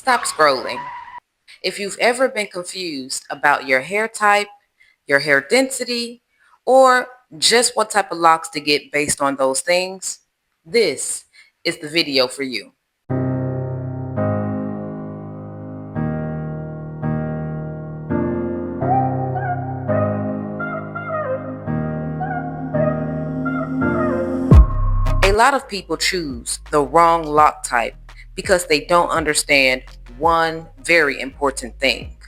Stop scrolling. If you've ever been confused about your hair type, your hair density, or just what type of locks to get based on those things, this is the video for you. A lot of people choose the wrong lock type because they don't understand one very important thing.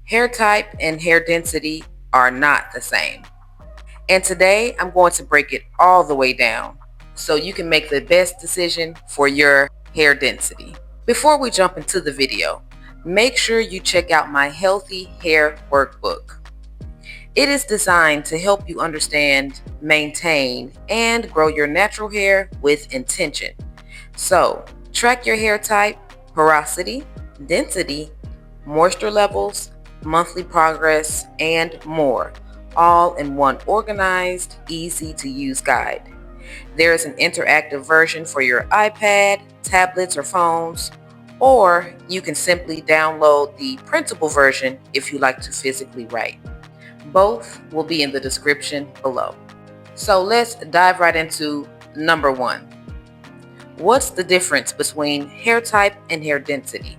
Hair type and hair density are not the same. And today I'm going to break it all the way down so you can make the best decision for your hair density. Before we jump into the video, make sure you check out my Healthy Hair Workbook. It is designed to help you understand, maintain, and grow your natural hair with intention. So, track your hair type, porosity, density, moisture levels, monthly progress, and more, all in one organized, easy to use guide. There is an interactive version for your iPad, tablets, or phones, or you can simply download the printable version if you like to physically write. Both will be in the description below. So let's dive right into number one. What's the difference between hair type and hair density?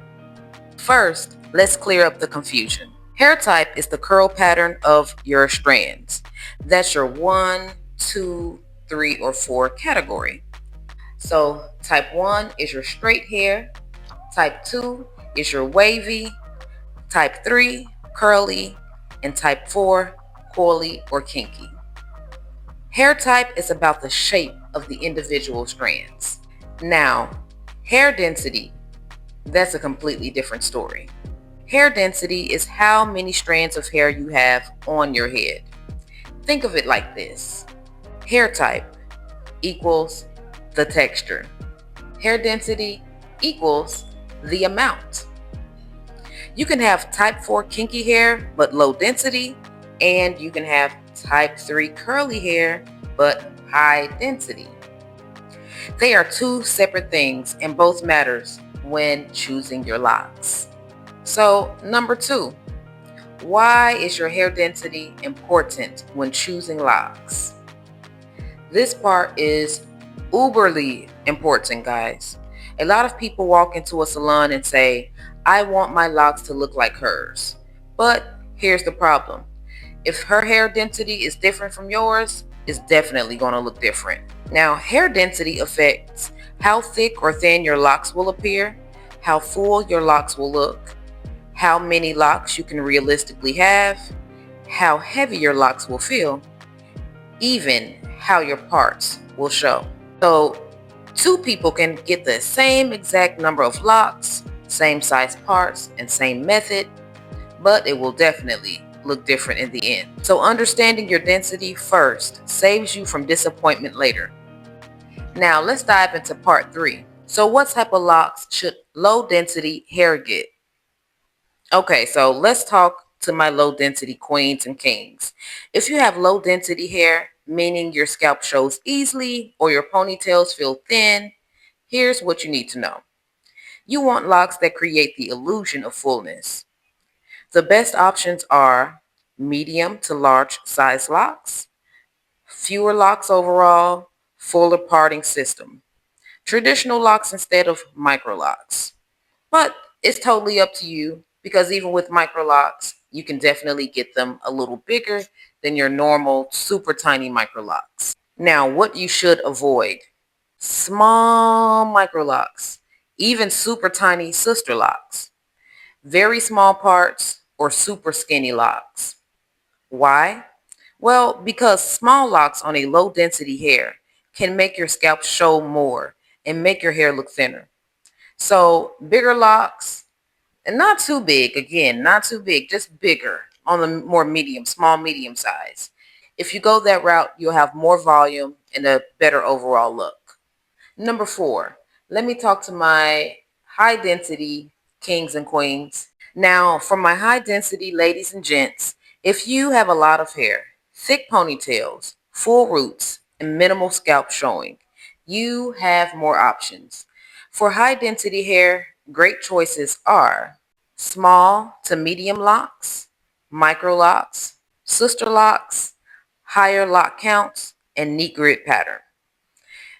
First, let's clear up the confusion. Hair type is the curl pattern of your strands. That's your 1, 2, 3, or 4 category. So type 1 is your straight hair, type 2 is your wavy, type 3 curly, and type 4 coily or kinky. Hair type is about the shape of the individual strands. Now, hair density, that's a completely different story. Hair density is how many strands of hair you have on your head. Think of it like this. Hair type equals the texture. Hair density equals the amount. You can have type 4 kinky hair but low density, and you can have type 3 curly hair but high density. They are two separate things and both matters when choosing your locks. So, number 2, why is your hair density important when choosing locks? This part is uberly important, guys. A lot of people walk into a salon and say, I want my locks to look like hers. But here's the problem. If her hair density is different from yours, it's definitely going to look different. Now, hair density affects how thick or thin your locks will appear, how full your locks will look, how many locks you can realistically have, how heavy your locks will feel, even how your parts will show. So, two people can get the same exact number of locks, same size parts, and same method, but it will definitely look different in the end. So understanding your density first saves you from disappointment later. Now let's dive into part 3. So what type of locks should low density hair get? Okay, so let's talk to my low density queens and kings. If you have low density hair, meaning your scalp shows easily or your ponytails feel thin, here's what you need to know. You want locks that create the illusion of fullness. The best options are medium to large size locks, fewer locks overall, fuller parting system, traditional locks instead of micro locks. But it's totally up to you because even with micro locks, you can definitely get them a little bigger than your normal super tiny micro locks. Now, what you should avoid: small micro locks, even super tiny sister locks, very small parts, or super skinny locks. Why? Well, because small locks on a low density hair can make your scalp show more and make your hair look thinner. So bigger locks, and not too big, again, not too big, just bigger on the more medium, small, medium size. If you go that route, you'll have more volume and a better overall look. Number 4, let me talk to my high density kings and queens. Now, for my high density ladies and gents, if you have a lot of hair, thick ponytails, full roots, and minimal scalp showing, you have more options. For high density hair, great choices are small to medium locks, micro locks, sister locks, higher lock counts, and neat grid pattern.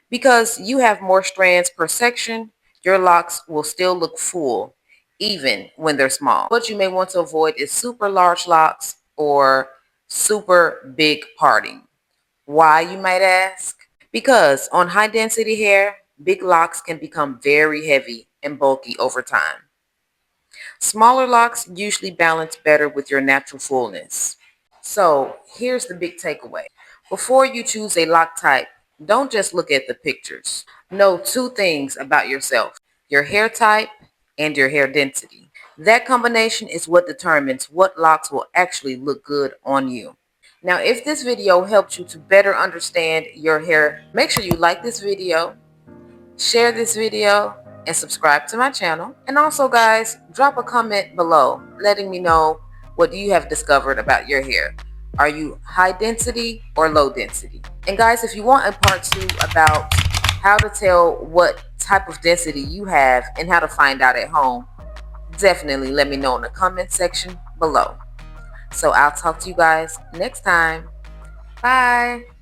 Because you have more strands per section, your locks will still look full even when they're small. What you may want to avoid is super large locks or super big parting. Why, you might ask? Because on high density hair, big locks can become very heavy and bulky over time. Smaller locks usually balance better with your natural fullness. So here's the big takeaway. Before you choose a lock type, don't just look at the pictures. Know two things about yourself: your hair type and your hair density. That combination is what determines what locks will actually look good on you. Now, if this video helped you to better understand your hair, make sure you like this video, share this video, and subscribe to my channel. And also, guys, drop a comment below letting me know what you have discovered about your hair. Are you high density or low density? And guys, if you want a part 2 about how to tell what type of density you have and how to find out at home, definitely let me know in the comment section below. So I'll talk to you guys next time. Bye.